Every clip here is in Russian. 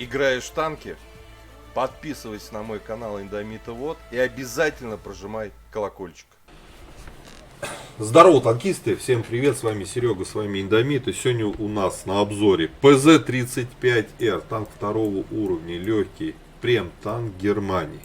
Играешь в танки? Подписывайся на мой канал Индомита Вот и обязательно прожимай колокольчик. Здорово, танкисты! Всем привет, с вами Серега, с вами Индомит. И сегодня у нас на обзоре ПЗ-35Р, танк второго уровня, легкий, прем-танк Германии.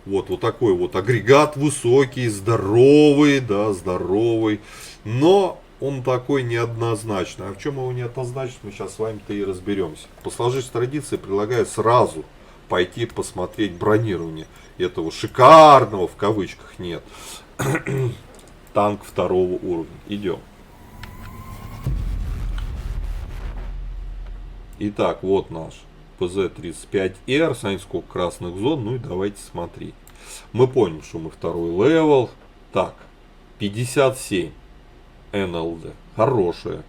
Вот такой вот агрегат высокий, здоровый, да, здоровый, но он такой неоднозначный. А в чем его неоднозначность, мы сейчас с вами-то и разберемся. По сложившейся традиции предлагаю сразу пойти посмотреть бронирование этого шикарного, в кавычках, нет, танк второго уровня. Идем. Итак, вот наш ПЗ-35Р, смотрите, сколько красных зон, ну и давайте смотреть. Мы поняли, что мы второй левел. Так, 57 НЛД, хорошая,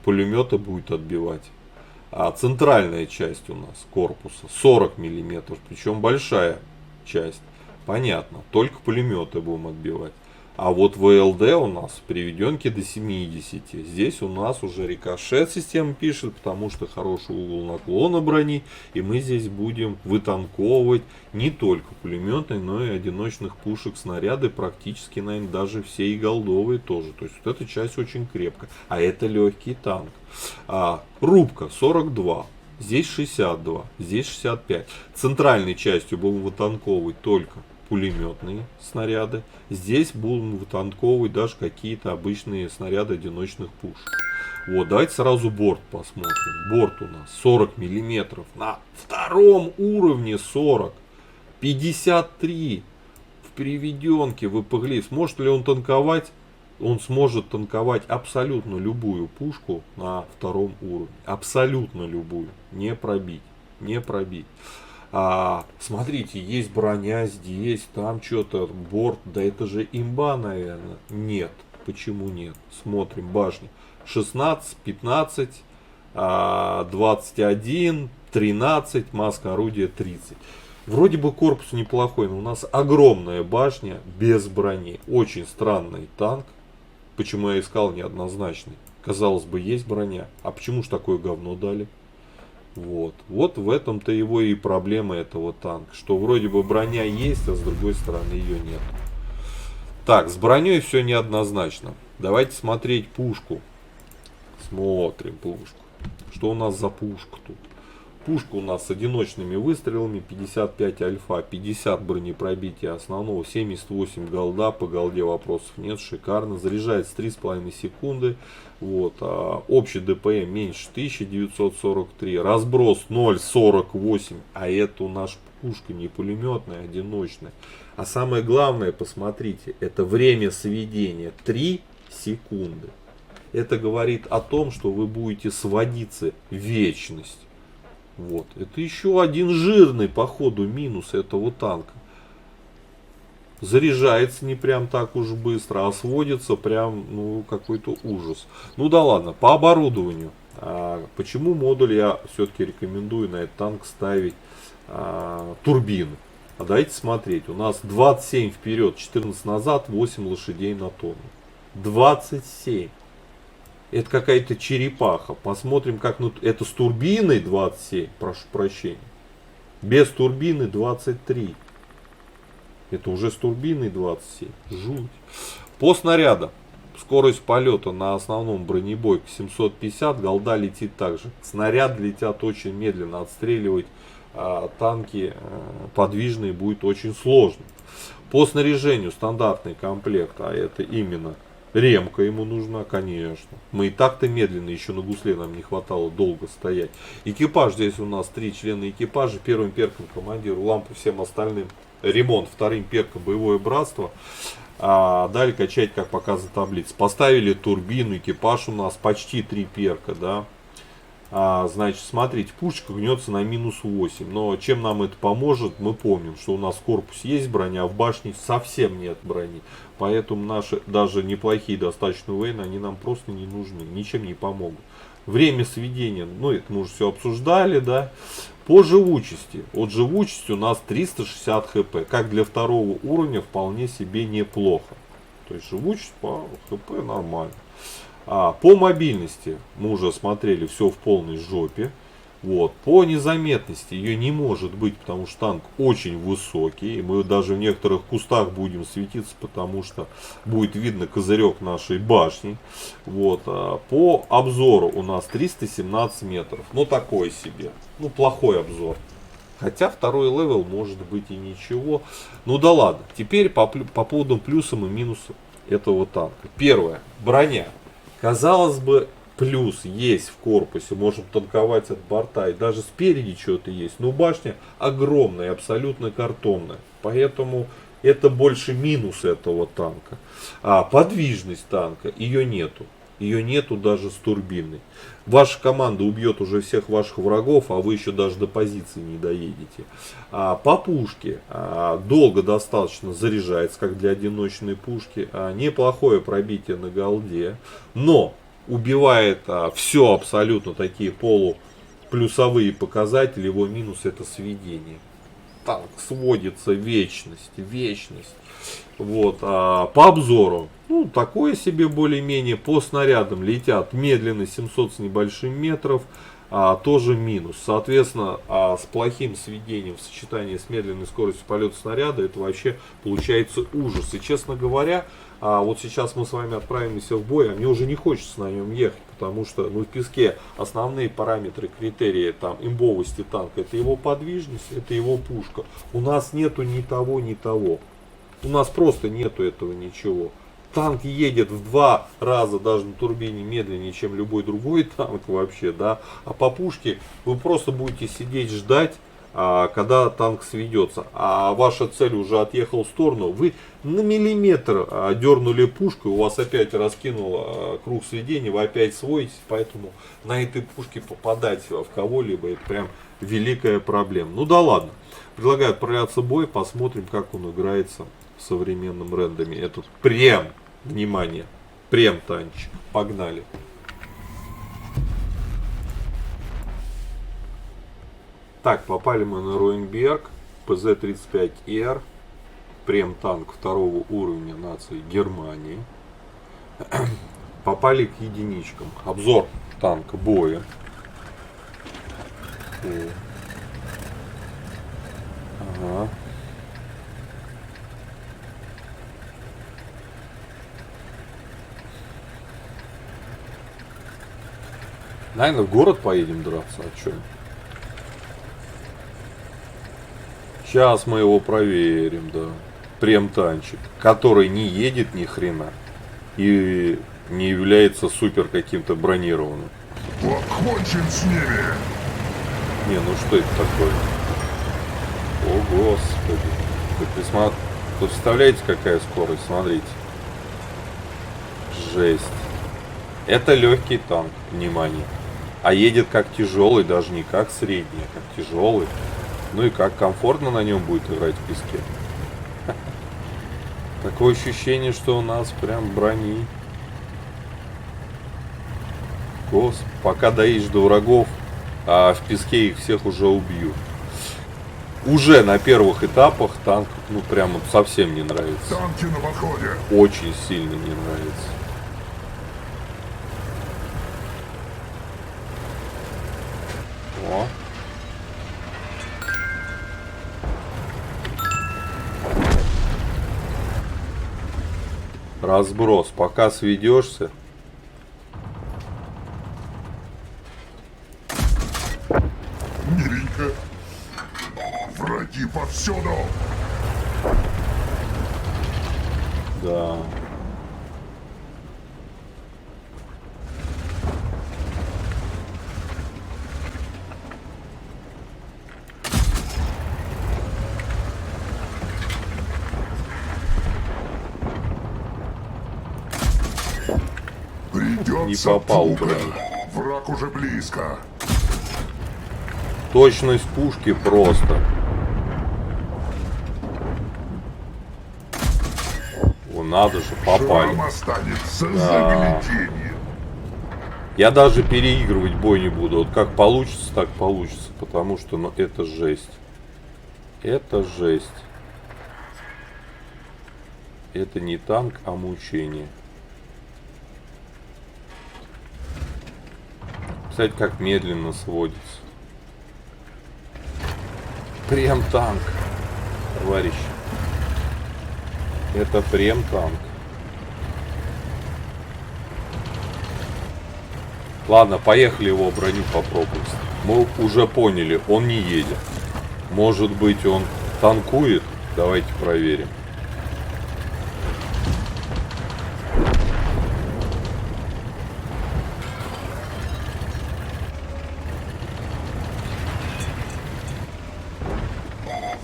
пулеметы будет отбивать. А центральная часть у нас корпуса 40 миллиметров, причем большая часть. Понятно, только пулеметы будем отбивать. А вот ВЛД у нас приведенки до 70. Здесь у нас уже рикошет система пишет, потому что хороший угол наклона брони. И мы здесь будем вытанковывать не только пулеметные, но и одиночных пушек, снаряды, практически, наверное, даже все и голдовые тоже. То есть вот эта часть очень крепкая. А это легкий танк. Рубка 42. Здесь 62, здесь 65. Центральной частью будем вытанковывать только пулеметные снаряды. Здесь будем вытанковывать даже какие-то обычные снаряды одиночных пушек. Вот, давайте сразу борт посмотрим. Борт у нас 40 миллиметров. На втором уровне 40. 53 в переведенке в ИПГЛИ. Сможет ли он танковать? Он сможет танковать абсолютно любую пушку на втором уровне. Абсолютно любую. Не пробить. Не пробить. Смотрите, есть броня здесь, там что-то, борт, да это же имба, наверное. Нет. Почему нет? Смотрим, башня. 16, 15, 21, 13, маска орудия 30. Вроде бы корпус неплохой, но у нас огромная башня без брони. Очень странный танк. Почему я искал неоднозначный? Казалось бы, есть броня. А почему ж такое говно дали? Вот в этом-то его и проблема этого танка. Что вроде бы броня есть, а с другой стороны ее нет. Так, с броней все неоднозначно. Давайте смотреть пушку. Смотрим пушку. Что у нас за пушка тут? Пушка у нас с одиночными выстрелами, 55 альфа, 50 бронепробития основного, 78 голда, по голде вопросов нет, шикарно. Заряжается 3,5 секунды, общий ДПМ меньше 1943, разброс 0,48, а это у нас пушка не пулеметная, а одиночная. А самое главное, посмотрите, это время сведения 3 секунды. Это говорит о том, что вы будете сводиться в вечность. Это еще один жирный по ходу минус этого танка. Заряжается не прям так уж быстро, а сводится прям, какой-то ужас. Ну да ладно, по оборудованию. Почему модуль я все-таки рекомендую на этот танк ставить турбины? Давайте смотреть. У нас 27 вперед, 14 назад, 8 лошадей на тонну. 27. Это какая-то черепаха. Посмотрим, как это с турбиной 27, прошу прощения. Без турбины 23. Это уже с турбиной 27. Жуть. По снарядам. Скорость полета на основном бронебойке 750. Голда летит также. Снаряды летят очень медленно. Отстреливать танки подвижные будет очень сложно. По снаряжению стандартный комплект. А это именно... Ремка ему нужна, конечно. Мы и так-то медленно, еще на гусле нам не хватало долго стоять. Экипаж, здесь у нас 3 члена экипажа. Первым перком командиру, лампу всем остальным ремонт. Вторым перком боевое братство. Далее качать, как показано таблица. Поставили турбину, экипаж у нас почти 3 перка, да. Значит, смотрите, пушка гнется на минус 8. Но чем нам это поможет, мы помним, что у нас в корпусе есть броня, а в башне совсем нет брони. Поэтому наши даже неплохие достаточно УВН, они нам просто не нужны, ничем не помогут. Время сведения, это мы уже все обсуждали, да. По живучести. От живучести у нас 360 хп. Как для второго уровня вполне себе неплохо. То есть живучесть по хп нормально. По мобильности мы уже смотрели, все в полной жопе. Вот. По незаметности ее не может быть, потому что танк очень высокий. И мы даже в некоторых кустах будем светиться, потому что будет видно козырек нашей башни. Вот. По обзору у нас 317 метров. Ну такой себе. Ну плохой обзор. Хотя второй левел может быть и ничего. Ну да ладно. Теперь по поводу плюсов и минусов этого танка. Первое. Броня. Казалось бы, плюс есть в корпусе. Можем танковать от борта. И даже спереди что-то есть. Но башня огромная, абсолютно картонная. Поэтому это больше минус этого танка. А подвижность танка, ее нету. Ее нету даже с турбиной. Ваша команда убьет уже всех ваших врагов, а вы еще даже до позиции не доедете. По пушке долго достаточно заряжается, как для одиночной пушки. Неплохое пробитие на голде. Но убивает все абсолютно такие полуплюсовые показатели. Его минус это сведение. Танк сводится вечность. Вот, по обзору, ну, такое себе более-менее. По снарядам летят медленно, 700 с небольшим метров, тоже минус. Соответственно, с плохим сведением в сочетании с медленной скоростью полета снаряда, это вообще получается ужас. И, честно говоря, вот сейчас мы с вами отправимся в бой, а мне уже не хочется на нем ехать, потому что в песке основные параметры, критерии там имбовости танка, это его подвижность, это его пушка. У нас нету ни того, ни того. У нас просто нету этого ничего. Танк едет в 2 раза даже на турбине медленнее, чем любой другой танк вообще, да. А по пушке вы просто будете сидеть ждать, когда танк сведется. А ваша цель уже отъехала в сторону, вы на миллиметр дернули пушку, у вас опять раскинуло круг сведения, вы опять сводитесь, поэтому на этой пушке попадать в кого-либо это прям великая проблема. Ну да ладно. Предлагаю отправляться в бой, посмотрим, как он играется в современном рендоме. Этот прем, внимание, прем танчик. Погнали. Так, попали мы на Роенберг, ПЗ-35Р, прем танк 2 уровня нации Германии. Попали к единичкам. Обзор танка боя. Ага. Наверное, в город поедем драться, а что? Сейчас мы его проверим, да. Прем-танчик, который не едет ни хрена и не является супер каким-то бронированным. Покончим с ними! Не, ну что это такое? О, господи. Вы представляете, какая скорость? Смотрите. Жесть. Это легкий танк, внимание. А едет как тяжелый, даже не как средний, а как тяжелый. Ну и как комфортно на нем будет играть в песке. Такое ощущение, что у нас прям брони. Господи, пока доедешь до врагов, а в песке их всех уже убьют. Уже на первых этапах танк, ну прям вот совсем не нравится. Танки на подходе! Очень сильно не нравится. О. Разброс. Пока сведешься. Миленько. Враги повсюду. Да. Придется Не попал, туго. блин. Враг уже близко. Точность пушки просто. О, надо же, попали. Шрам останется Да. за гляденье. Я даже переигрывать бой не буду. Вот как получится, так получится. Потому что, ну, это жесть. Это жесть. Это не танк, а мучение. Кстати, как медленно сводится. прям танк, товарищи. Это прям танк. Ладно, поехали его броню попробовать. Мы уже поняли, он не едет. Может быть, он танкует? Давайте проверим.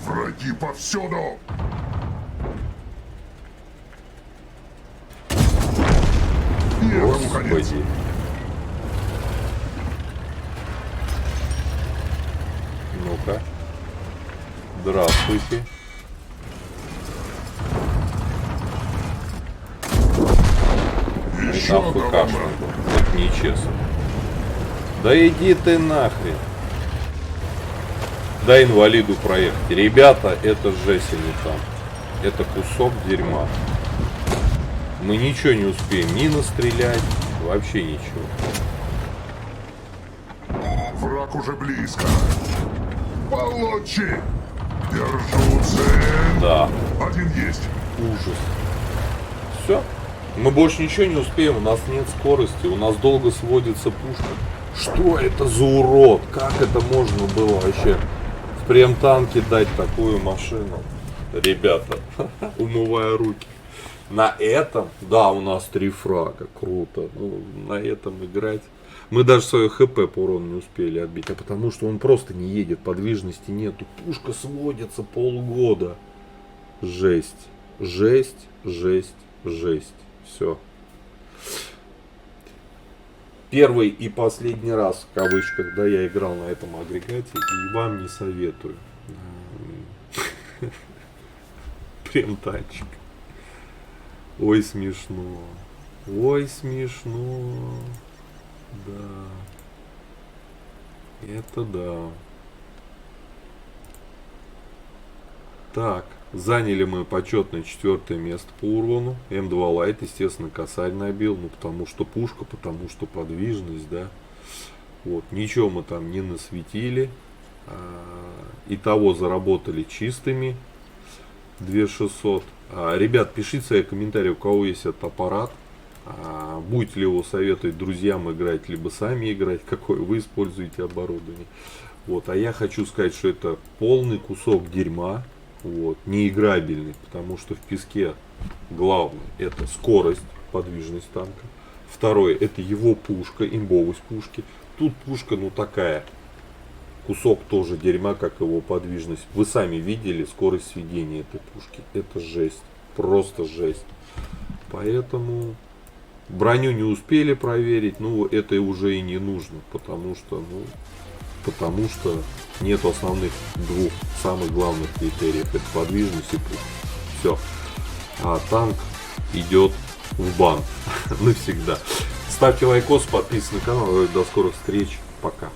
Враги повсюду! Первому конец! Господи. Ну-ка. Здравствуйте. Еще Это АФКшный был. Это нечестно. Да иди ты нахрен. Дай инвалиду проехать. Ребята, это жесть, а не там. Это кусок дерьма. Мы ничего не успеем ни настрелять, вообще ничего. Враг уже близко. Получи! Держу цель! Да, Один есть! ужас. Все. Мы больше ничего не успеем, у нас нет скорости, у нас долго сводится пушка. Что это за урод? Как это можно было вообще в прем-танке дать такую машину? Ребята, умывая руки. На этом, да, у нас 3 фрага, круто. Ну, на этом играть. Мы даже свое ХП по урону не успели отбить, а потому что он просто не едет, подвижности нету. Пушка сводится полгода. Жесть, жесть, жесть, жесть. Все. Первый и последний раз, в кавычках, да, я играл на этом агрегате, и вам не советую. Прям танчик. Ой, смешно. Ой, смешно. Да. Это да. Так, заняли мы почетное 4 место по урону. М2 Light, естественно, косарь набил. Ну, потому что пушка, потому что подвижность, да. Вот, ничего мы там не насветили. Итого заработали чистыми 2600. Ребят, пишите свои комментарии, у кого есть этот аппарат. Будете ли его советовать друзьям играть, либо сами играть, какое вы используете оборудование. Вот, а я хочу сказать, что это полный кусок дерьма, вот, неиграбельный, потому что в песке главное это скорость, подвижность танка. Второе, это его пушка, имбовость пушки. Тут пушка, ну такая, кусок тоже дерьма, как его подвижность. Вы сами видели скорость сведения этой пушки. Это жесть, просто жесть. Поэтому броню не успели проверить, ну это уже и не нужно, потому что нет основных 2 самых главных критериев, это подвижность и пушка. Все. А танк идет в бан навсегда. Ставьте лайкос, подписывайтесь на канал. До скорых встреч. Пока.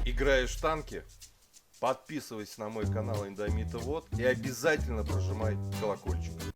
Играешь в танки? Подписывайся на мой канал Индомита Вот и обязательно прожимай колокольчик.